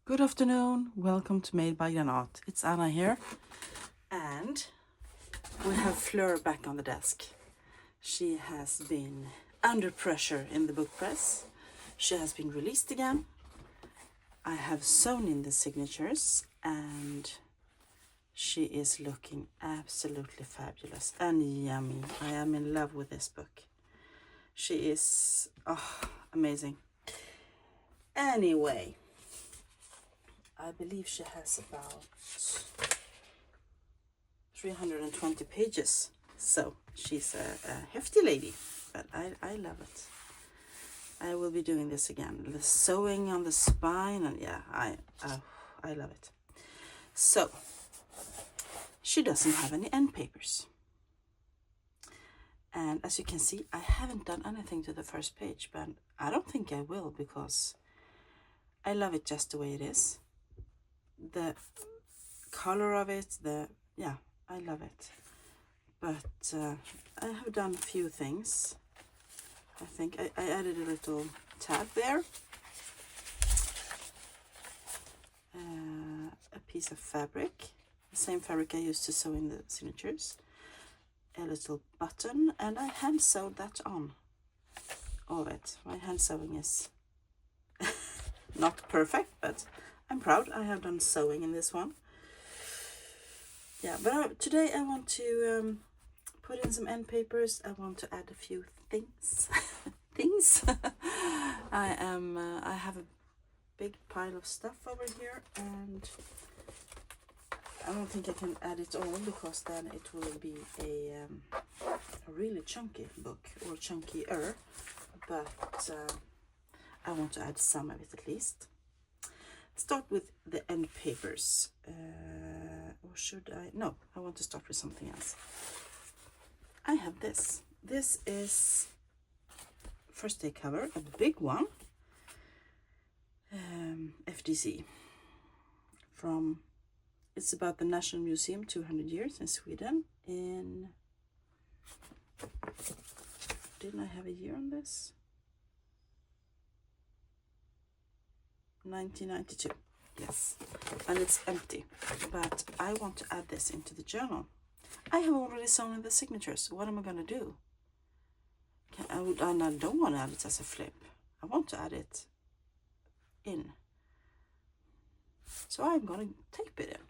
Good afternoon, welcome to Made by Granat. It's Anna here, and we have Fleur back on the desk. She has been under pressure in the book press. She has been released again. I have sewn in the signatures, and she is looking absolutely fabulous and yummy. I am in love with this book. She is amazing. Anyway, I believe she has about 320 pages, so she's a hefty lady, but I love it. I will be doing this again, the sewing on the spine, and yeah, I love it. So she doesn't have any end papers, and as you can see, I haven't done anything to the first page, but I don't think I will, because I love it just the way it is. The color of it, I love it. But I have done a few things. I think I added a little tab there, a piece of fabric, the same fabric I used to sew in the signatures, a little button, and I hand sewed that on all of it. My hand sewing is not perfect, but I'm proud. I have done sewing in this one. Yeah, but today I want to put in some end papers. I want to add a few things. I have a big pile of stuff over here, and I don't think I can add it all, because then it will be a really chunky book, or chunkier. But I want to add some of it at least. Start with the end papers. Or should I? No, I want to start with something else. I have this. This is first day cover, a big one. FDC. It's about the National Museum 200 years in Sweden. Didn't I have a year on this? 1992. Yes, and it's empty, but I want to add this into the journal. I have already sewn in the signatures. What am I going to do? I don't want to add it as a flip. I want to add it in. So I'm going to tape it in.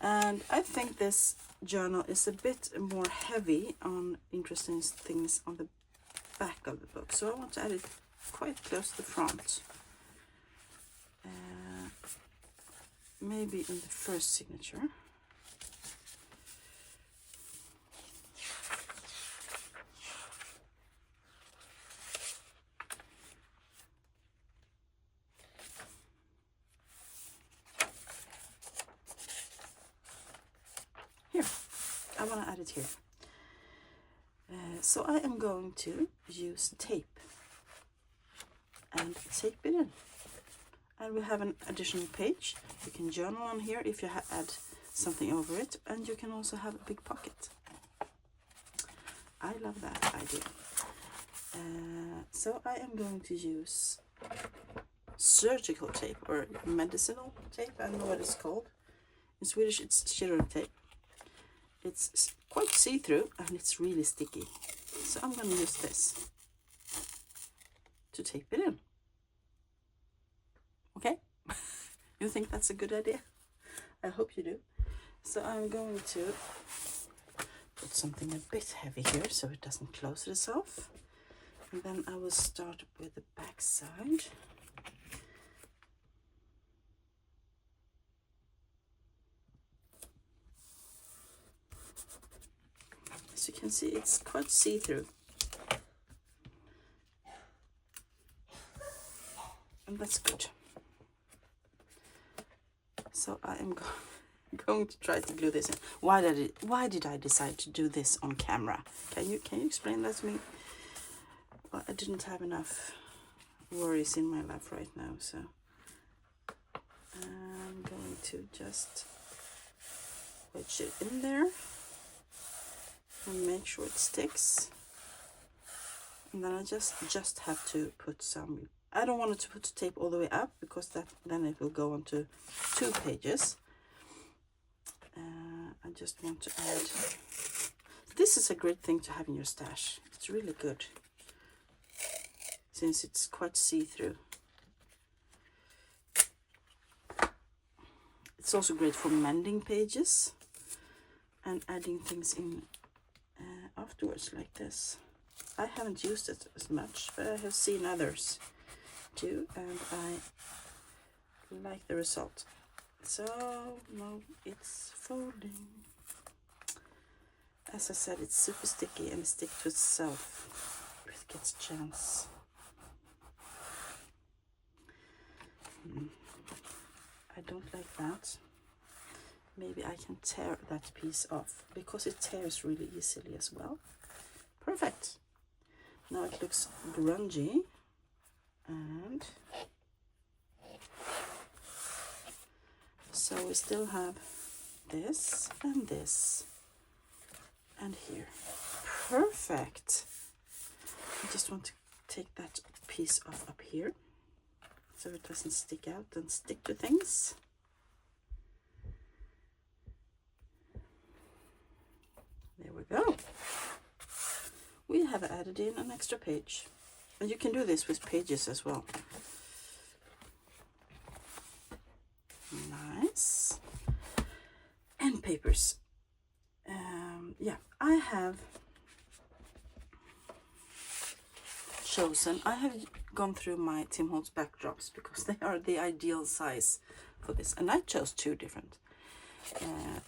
And I think this journal is a bit more heavy on interesting things on the back of the book. So I want to add it quite close to the front. Maybe in the first signature. Here, I want to add it here. So I am going to use tape and tape it in. And we have an additional page. You can journal on here if you add something over it, and you can also have a big pocket. I love that idea. So I am going to use surgical tape, or medicinal tape. I don't know what it's called. In Swedish it's kirurg tape. It's quite see-through and it's really sticky. So I'm going to use this to tape it in. Okay? You think that's a good idea? I hope you do. So I'm going to put something a bit heavy here so it doesn't close itself. And then I will start with the back side. As you can see, it's quite see-through. And that's good. So I am going to try to glue this in. Why did I decide to do this on camera? Can you explain that to me? Well, I didn't have enough worries in my life right now, so I'm going to just wedge it in there and make sure it sticks. And then I just have to put some I don't want to put the tape all the way up because then it will go onto 2 pages. I just want to add. This is a great thing to have in your stash. It's really good since it's quite see-through. It's also great for mending pages and adding things in afterwards like this. I haven't used it as much, but I have seen others do, and I like the result. So now it's folding. As I said, it's super sticky and sticks to itself if it gets a chance. I don't like that. Maybe I can tear that piece off because it tears really easily as well. Perfect. Now it looks grungy, and so we still have this and this and here. Perfect. I just want to take that piece off up here so it doesn't stick out and stick to things. There we go. We have added in an extra page, and you can do this with pages as well. Nice. End papers. Yeah, I have gone through my Tim Holtz backdrops because they are the ideal size for this, and I chose 2 different.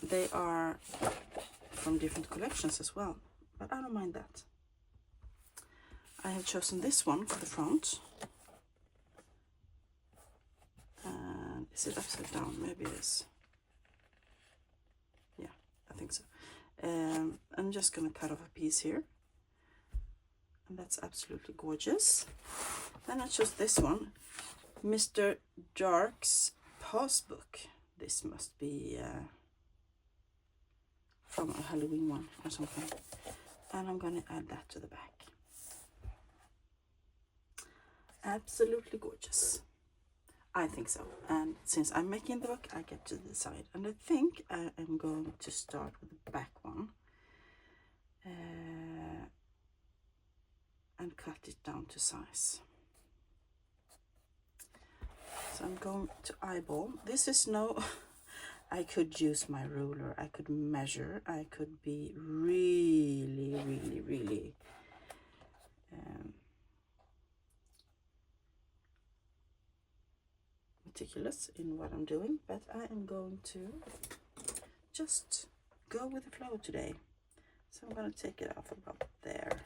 They are from different collections as well, but I don't mind that. I have chosen this one for the front. And is it upside down? Maybe it is. Yeah, I think so. I'm just going to cut off a piece here. And that's absolutely gorgeous. Then I chose this one, Mr. Dark's Passbook. This must be from a Halloween one or something. And I'm going to add that to the back. Absolutely gorgeous. I think so. And since I'm making the book, I get to decide. And I think I am going to start with the back one. And cut it down to size. So I'm going to eyeball. This is no... I could use my ruler. I could measure. I could be really meticulous in what I'm doing, but I am going to just go with the flow today. So I'm going to take it off about there.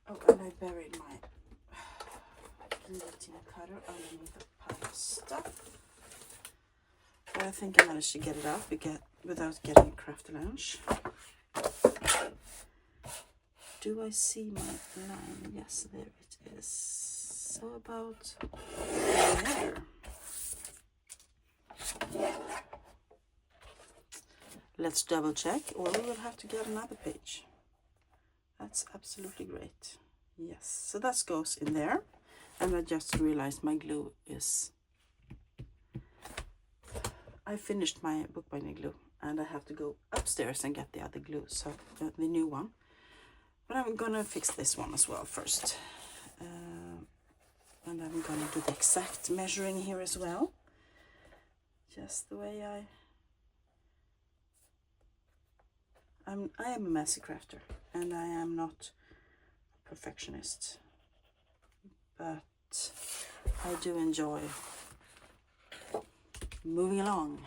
Oh, and I buried my guillotine cutter underneath a pile of stuff. But I think I managed to get it out without getting a crafty lunch. Do I see my line? Yes, there it is. So about there. Let's double check, or we will have to get another page. That's absolutely great. Yes, so that goes in there. And I just realized my glue is... I finished my bookbinding glue, and I have to go upstairs and get the other glue, so the new one. But I'm gonna fix this one as well first. And I'm gonna do the exact measuring here as well. Just the way I am a messy crafter, and I am not a perfectionist, but I do enjoy moving along.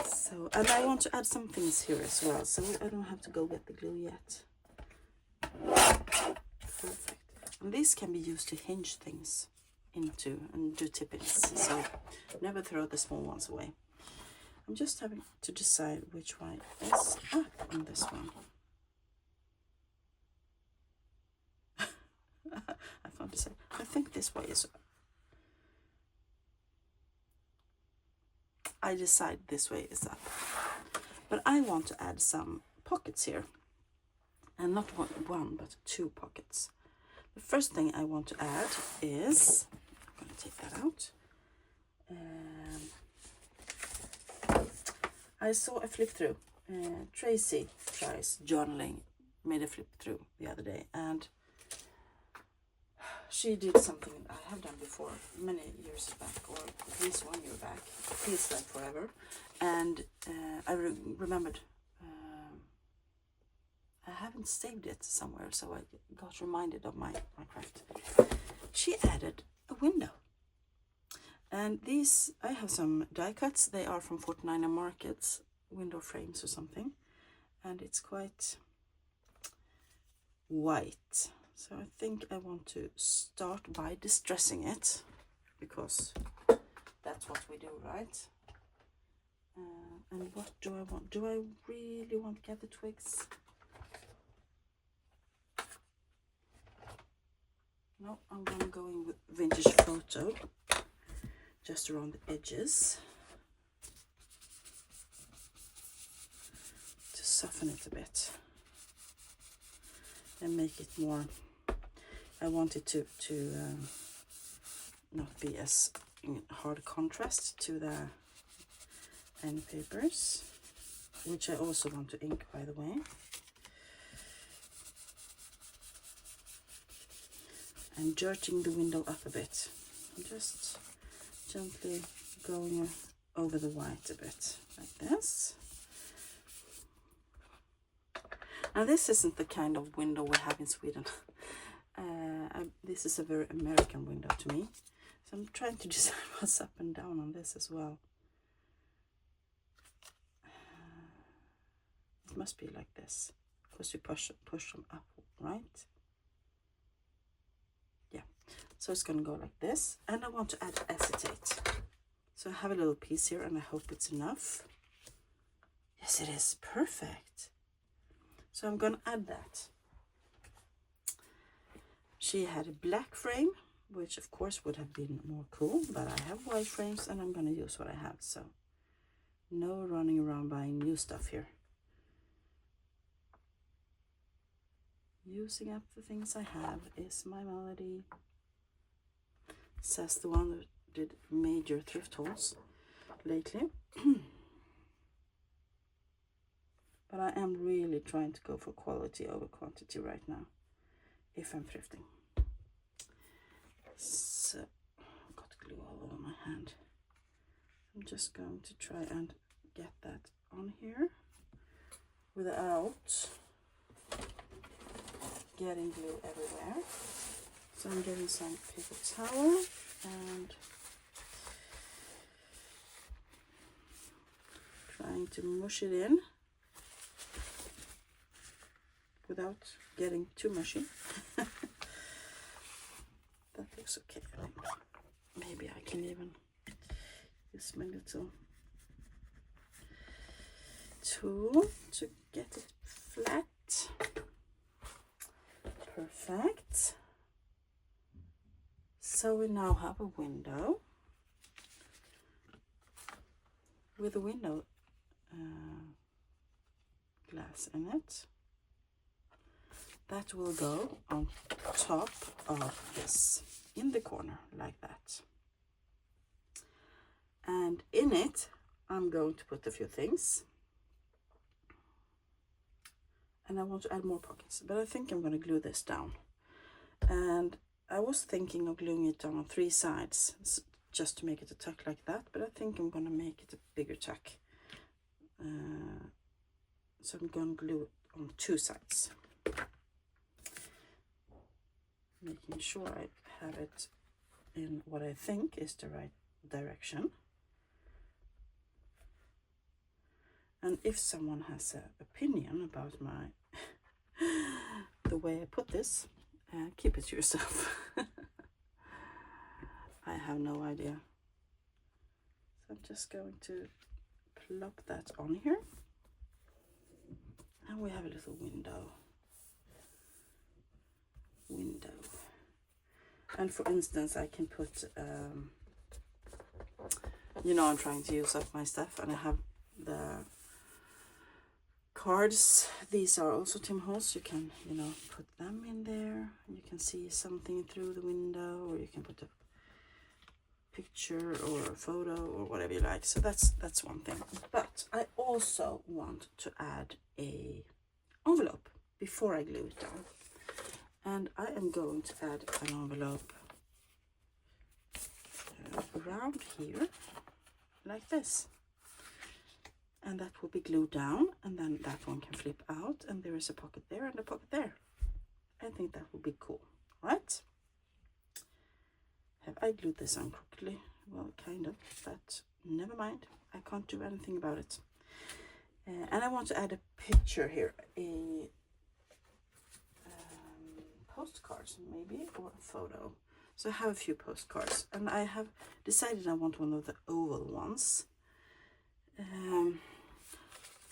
So, and I want to add some things here as well, so I don't have to go get the glue yet. Perfect. And these can be used to hinge things into and do tip-ins, so never throw the small ones away. I'm just having to decide which one is up on this one. I found this. I think this way is up. I decide this way is up. But I want to add some pockets here. And not one but 2 pockets. The first thing I want to add is, I'm going to take that out. I saw a flip through. Tracy tries journaling, made a flip through the other day, and she did something I have done before many years back, or at least 1 year back. It feels like forever. And I remembered I haven't saved it somewhere, so I got reminded of my craft. She added a window. And these, I have some die cuts. They are from 49er Markets, window frames or something. And it's quite white. So I think I want to start by distressing it, because that's what we do, right? And what do I want? Do I really want to get the twigs? No, I'm gonna go in with Vintage Photo, just around the edges, to soften it a bit and make it more. I want it to not be as hard contrast to the end papers, which I also want to ink, by the way. And jerking the window up a bit. I'm just gently going over the white a bit, like this. Now this isn't the kind of window we have in Sweden. This is a very American window to me. So I'm trying to decide what's up and down on this as well. It must be like this, because you push them up, right? Yeah, so it's gonna go like this. And I want to add acetate. So I have a little piece here, and I hope it's enough. Yes, it is. Perfect. So I'm gonna add that. She had a black frame, which of course would have been more cool, but I have white frames and I'm gonna use what I have. So no running around buying new stuff here. Using up the things I have is my melody, says the one that did major thrift hauls lately. But I am really trying to go for quality over quantity right now, if I'm thrifting. So, I've got glue all over my hand. I'm just going to try and get that on here without getting glue everywhere. So I'm getting some paper towel and trying to mush it in without getting too mushy. That looks okay. Maybe I can even use my little tool to get it flat. Perfect. So we now have a window with a window glass in it. That will go on top of this, in the corner, like that. And in it, I'm going to put a few things. And I want to add more pockets, but I think I'm going to glue this down. And I was thinking of gluing it down on 3 sides, just to make it a tuck like that, but I think I'm going to make it a bigger tuck. So I'm going to glue it on 2 sides. Making sure I have it in what I think is the right direction. And if someone has an opinion about my the way I put this, keep it to yourself. I have no idea. So I'm just going to plop that on here. And we have a little window. And for instance, I can put, you know, I'm trying to use up my stuff, and I have the cards. These are also Tim Holtz. You can, you know, put them in there. You can see something through the window, or you can put a picture or a photo or whatever you like. So that's one thing. But I also want to add a envelope before I glue it down. And I am going to add an envelope around here like this. And that will be glued down, and then that one can flip out, and there is a pocket there and a pocket there. I think that would be cool, right? Have I glued this on crookedly? Well, kind of, but never mind. I can't do anything about it. And I want to add a picture here, a postcards maybe, or a photo. So I have a few postcards, and I have decided I want one of the oval ones.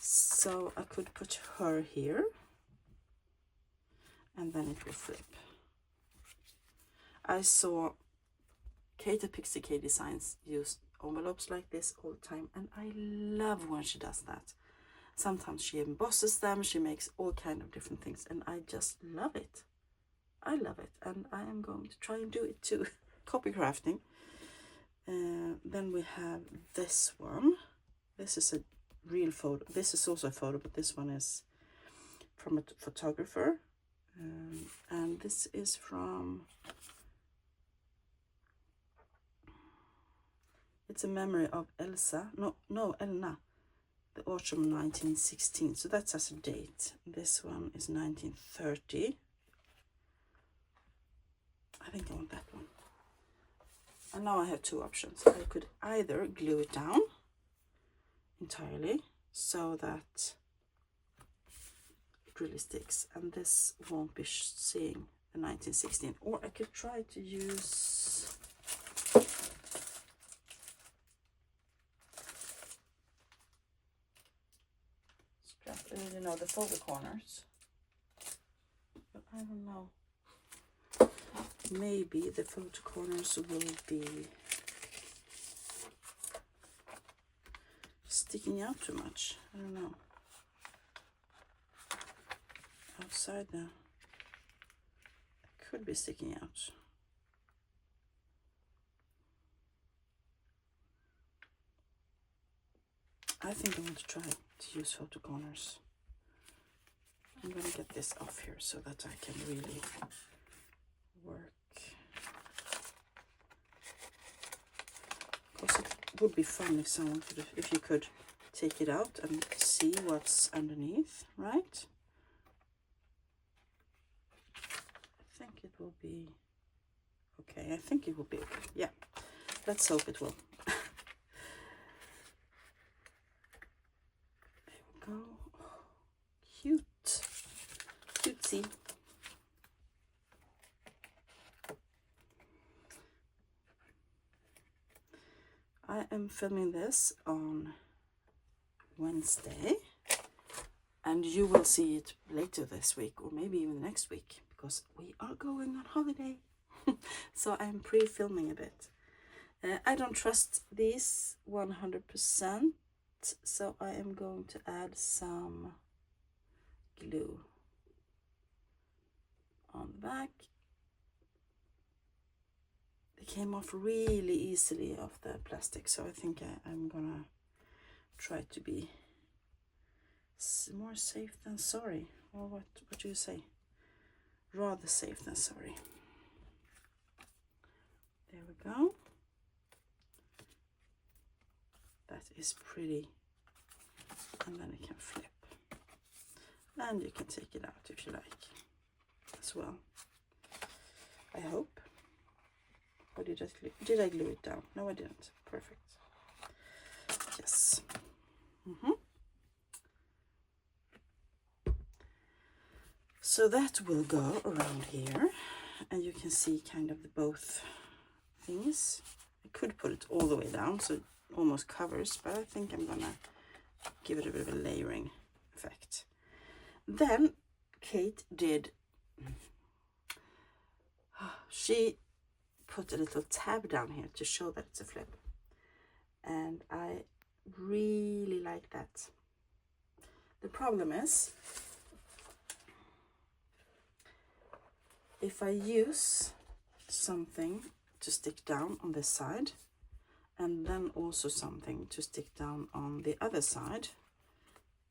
So I could put her here, and then it will flip. I saw Kate at Pixie K Designs use envelopes like this all the time, and I love when she does that. Sometimes she embosses them, she makes all kind of different things, and I just love it. I love it, and I am going to try and do it too. Copy crafting. Then we have this one. This is a real photo. This is also a photo, but this one is from a photographer. And this is from, it's a memory of Elna, the autumn 1916. So that's as a date. This one is 1930. I think I want that one. And now I have two options. I could either glue it down entirely so that it really sticks, and this won't be seeing the 1916, or I could try to use scrap, you know, the photo corners, but I don't know. Maybe the photo corners will be sticking out too much. I don't know. Outside now, it could be sticking out. I think I want to try to use photo corners. I'm gonna get this off here so that I can really work. Of course, it would be fun if someone could, if you could take it out and see what's underneath, right? I think it will be okay. I think it will be okay. Yeah, let's hope it will. There we go. Oh, cute, cutesy. I am filming this on Wednesday, and you will see it later this week, or maybe even next week, because we are going on holiday. So I'm pre-filming a bit. I don't trust these 100%, so I am going to add some glue on the back. It came off really easily off the plastic, so I think I'm gonna try to be more safe than sorry. Or what do you say? Rather safe than sorry. There we go. That is pretty. And then it can flip. And you can take it out if you like as well. I hope. Or did I glue it down? No, I didn't. Perfect. Yes. So that will go around here, and you can see kind of the both things. I could put it all the way down so it almost covers, but I think I'm gonna give it a bit of a layering effect. Then Kate did, she put a little tab down here to show that it's a flip, and I really like that. The problem is, if I use something to stick down on this side, and then also something to stick down on the other side,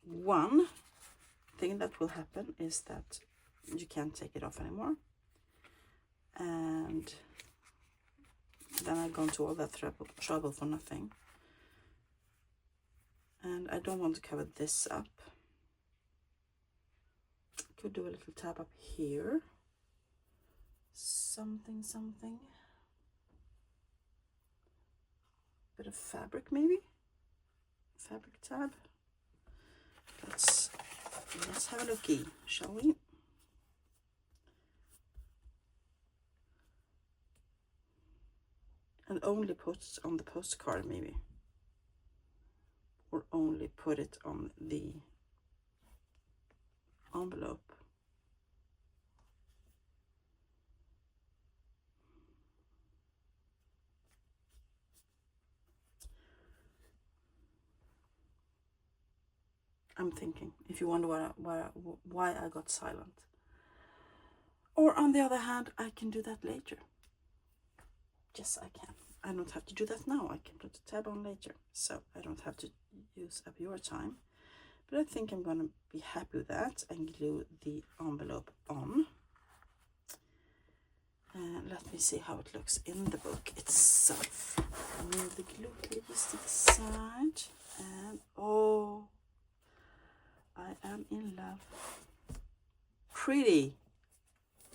one thing that will happen is that you can't take it off anymore. And then I've gone to all that trouble for nothing. And I don't want to cover this up. Could do a little tab up here. Something. Bit of fabric maybe? Fabric tab. Let's have a looky, shall we? And only put it on the postcard maybe. Or only put it on the envelope. I'm thinking, if you wonder why I got silent. Or on the other hand, I can do that later. Yes, I can. I don't have to do that now. I can put the tab on later. So I don't have to use up your time. But I think I'm going to be happy with that and glue the envelope on. And let me see how it looks in the book itself. Move the glue pages to the side. And oh, I am in love. Pretty.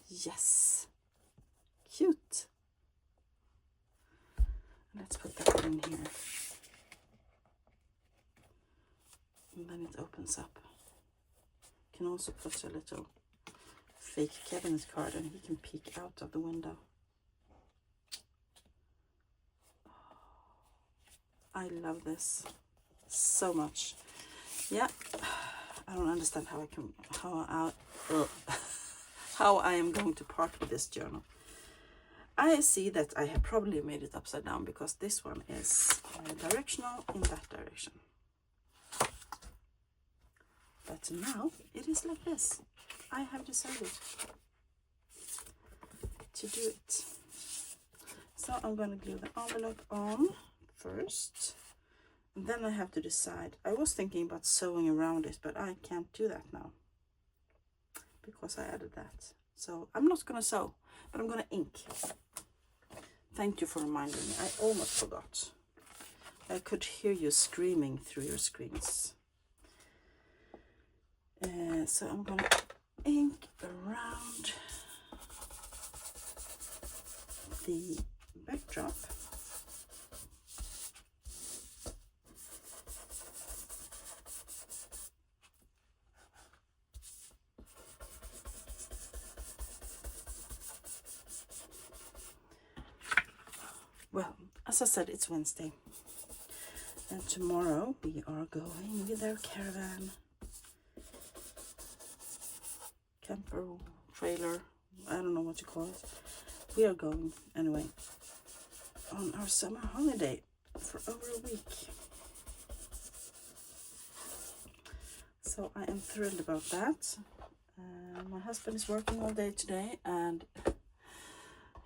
Yes. Cute. Let's put that in here. And then it opens up. You can also put a little fake cabinet card and he can peek out of the window. I love this so much. Yeah, I don't understand how I am going to part with this journal. I see that I have probably made it upside down because this one is directional in that direction. But now it is like this. I have decided to do it. So I'm going to glue the envelope on first. And then I have to decide. I was thinking about sewing around it, but I can't do that now because I added that. So I'm not going to sew, but I'm going to ink. Thank you for reminding me. I almost forgot. I could hear you screaming through your screens. So I'm going to ink around the backdrop. Well, as I said, it's Wednesday. And tomorrow we are going with our caravan. Camper, trailer, I don't know what you call it. We are going, anyway, on our summer holiday for over a week. So I am thrilled about that. My husband is working all day today and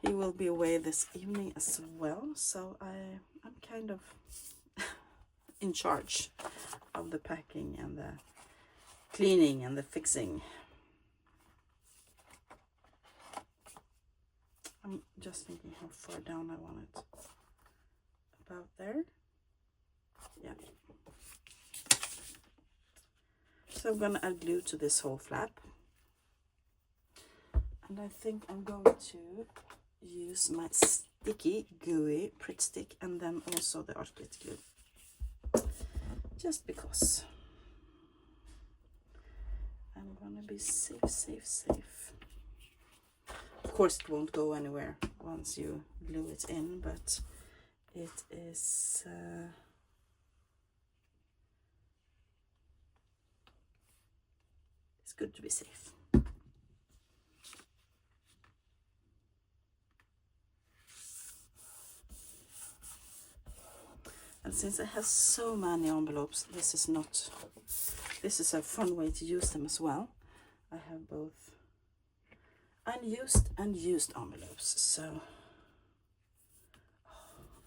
he will be away this evening as well. So I'm kind of in charge of the packing and the cleaning and the fixing. I'm just thinking how far down I want it. About there. Yeah. So I'm gonna add glue to this whole flap. And I think I'm going to use my sticky, gooey Pritt stick and then also the art glitter glue. Just because. I'm gonna be safe. Of course it won't go anywhere once you glue it in, but it is it's good to be safe. And since I have so many envelopes, this this is a fun way to use them as well. I have both unused and used envelopes, so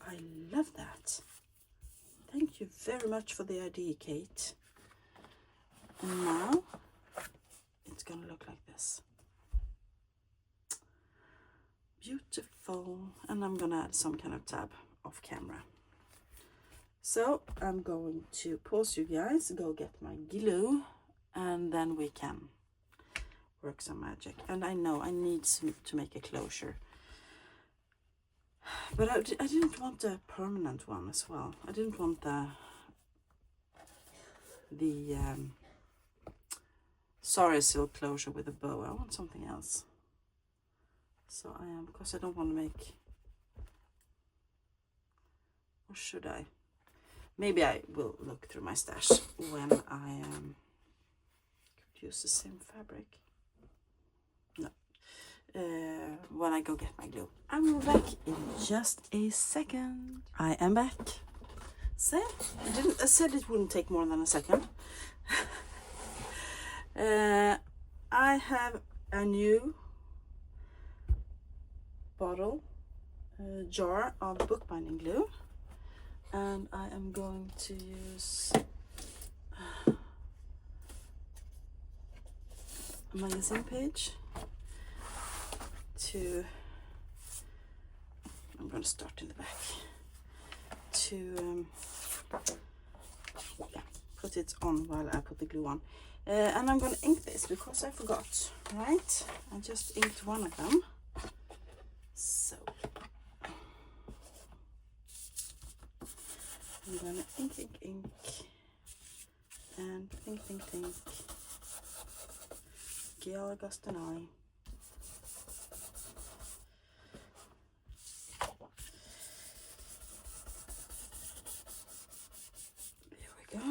I love that. Thank you very much for the idea, Kate. And now it's gonna look like this. Beautiful. And I'm gonna add some kind of tab off camera. So I'm going to pause you guys, go get my glue, and then we can work some magic. And I know I need to make a closure, but I didn't want a permanent one as well. I didn't want the sorry silk closure with a bow. I want something else. So I am, because I don't want to make, or should I? Maybe I will look through my stash when I could use the same fabric. No, when I go get my glue. I will be back in just a second. I am back. So I said it wouldn't take more than a second. I have a new bottle, jar of bookbinding glue, and I am going to use a magazine page to, I'm going to start in the back, to yeah, put it on while I put the glue on. And I'm going to ink this because I forgot, right? I just inked one of them. So I'm going to ink, and think. Gail, August and I. There we go.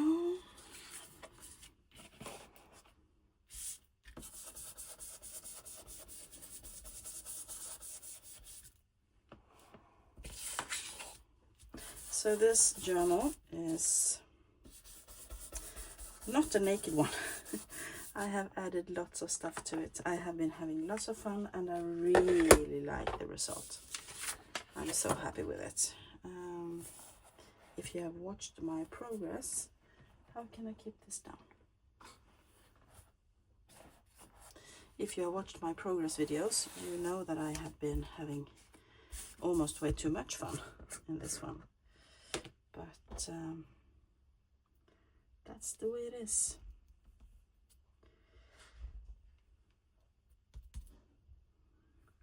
So this journal is not a naked one. I have added lots of stuff to it. I have been having lots of fun and I really like the result. I'm so happy with it. If you have watched my progress, how can I keep this down? If you have watched my progress videos, you know that I have been having almost way too much fun in this one. But that's the way it is.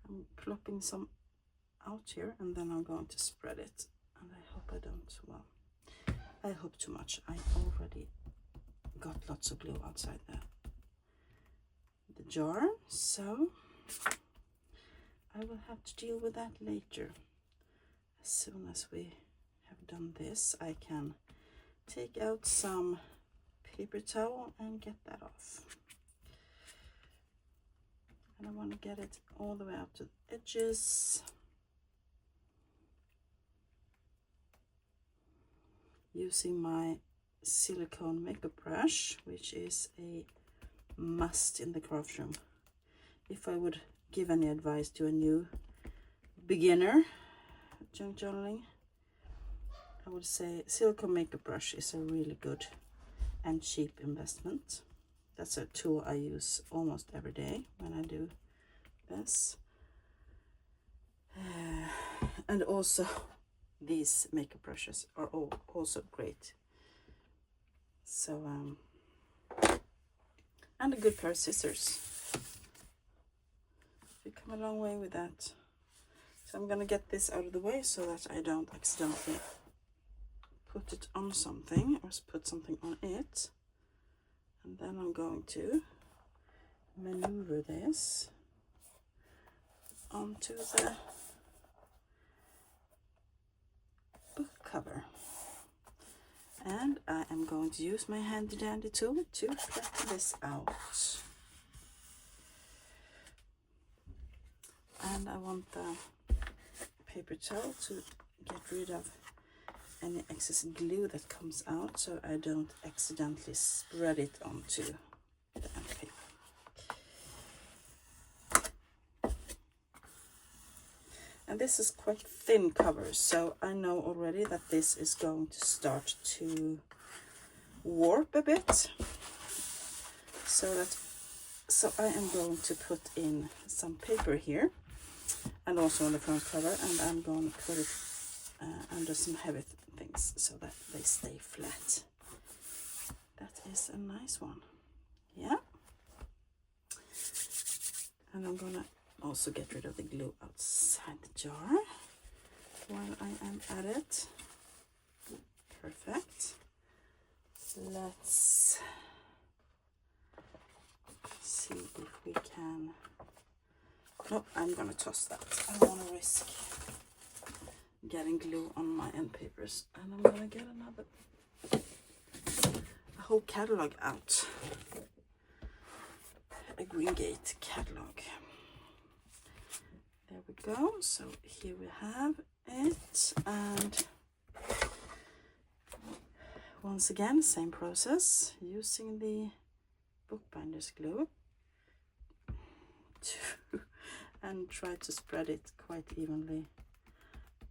I'm plopping some out here and then I'm going to spread it. And I hope I don't, well, I hope too much. I already got lots of glue outside the jar, so I will have to deal with that later. As soon as we have done this, I can take out some paper towel and get that off. And I want to get it all the way out to the edges. Using my silicone makeup brush, which is a must in the craft room. If I would give any advice to a new beginner junk journaling, I would say silicone makeup brush is a really good and cheap investment. That's a tool I use almost every day when I do this. And also these makeup brushes are also great. So and a good pair of scissors. We come a long way with that. So I'm gonna get this out of the way so that I don't accidentally put it on something or put something on it. And then I'm going to maneuver this onto the book cover. And I am going to use my handy dandy tool to cut this out. And I want the paper towel to get rid of any excess glue that comes out, so I don't accidentally spread it onto the end paper. And this is quite thin cover, so I know already that this is going to start to warp a bit. So I am going to put in some paper here, and also on the front cover, and I'm going to put it under some heavy things so that they stay flat. That is a nice one. Yeah. And I'm gonna also get rid of the glue outside the jar while I am at it. Perfect. Let's see if we can. No, I'm gonna toss that. I don't want to risk getting glue on my end papers, and I'm gonna get a whole catalog out. A Greengate catalog. There we go. So here we have it, and once again, same process, using the bookbinder's glue and try to spread it quite evenly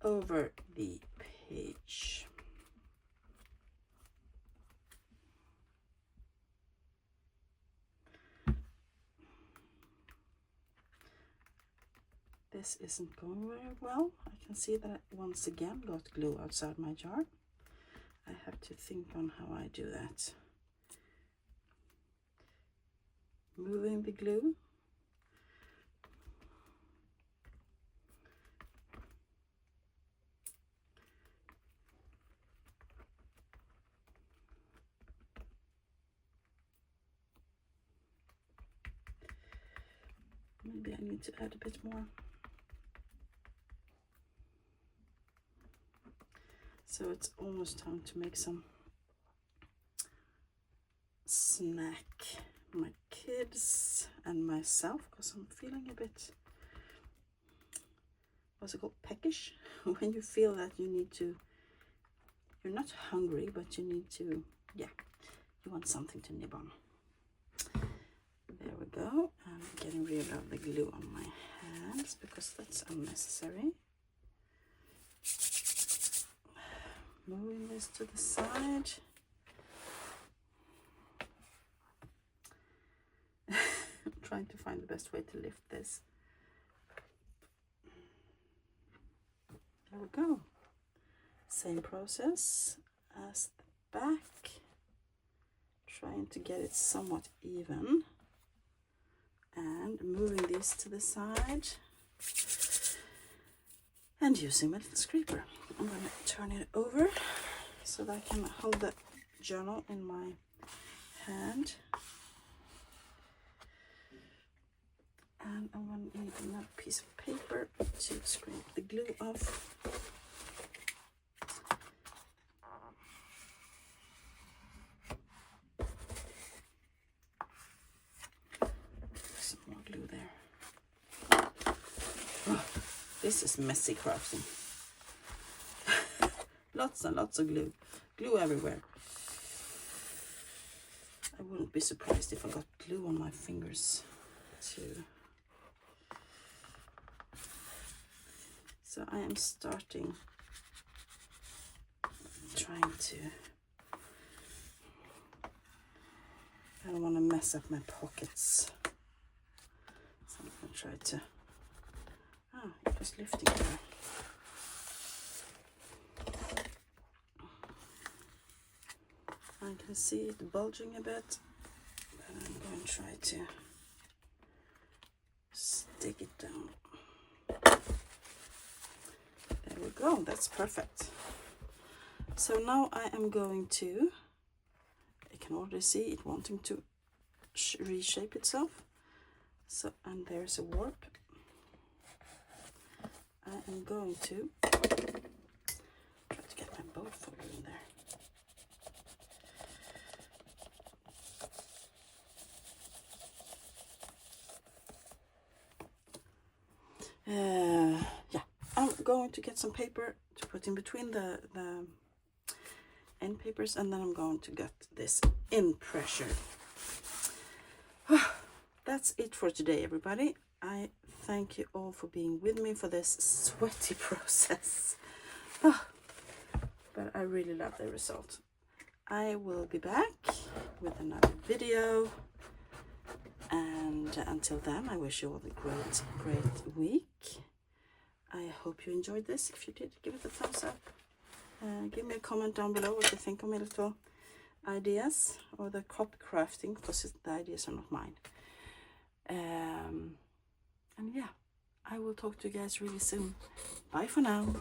over the page. This isn't going very well. I can see that I once again got glue outside my jar. I have to think on how I do that. Moving the glue. Maybe I need to add a bit more. So it's almost time to make some snack for my kids and myself, because I'm feeling a bit, what's it called, peckish? When you feel that you need to, you're not hungry, but you need to, yeah, you want something to nib on. There we go. I'm getting rid of the glue on my hands because that's unnecessary. Moving this to the side. I'm trying to find the best way to lift this. There we go. Same process as the back. Trying to get it somewhat even. And moving this to the side. And using my little scraper. I'm going to turn it over so that I can hold the journal in my hand. And I'm going to need another piece of paper to scrape the glue off. Some more glue there. Oh, this is messy crafting. Lots and lots of glue. Glue everywhere. I wouldn't be surprised if I got glue on my fingers too. So I am starting trying to, I don't want to mess up my pockets. So I'm going to try to, it was lifting there. I can see it bulging a bit, but I'm going to try to stick it down. There we go, that's perfect. So now I am going to, I can already see it wanting to reshape itself. So, and there's a warp. I am going to try to get my boat folder in there. Yeah, I'm going to get some paper to put in between the end papers, and then I'm going to get this in pressure. That's it for today, everybody. I thank you all for being with me for this sweaty process. But I really love the result. I will be back with another video, and until then, I wish you all a great week. I hope you enjoyed this. If you did, give it a thumbs up. Give me a comment down below what you think of my little ideas, or the copy crafting, because the ideas are not mine. And yeah, I will talk to you guys really soon. Bye for now.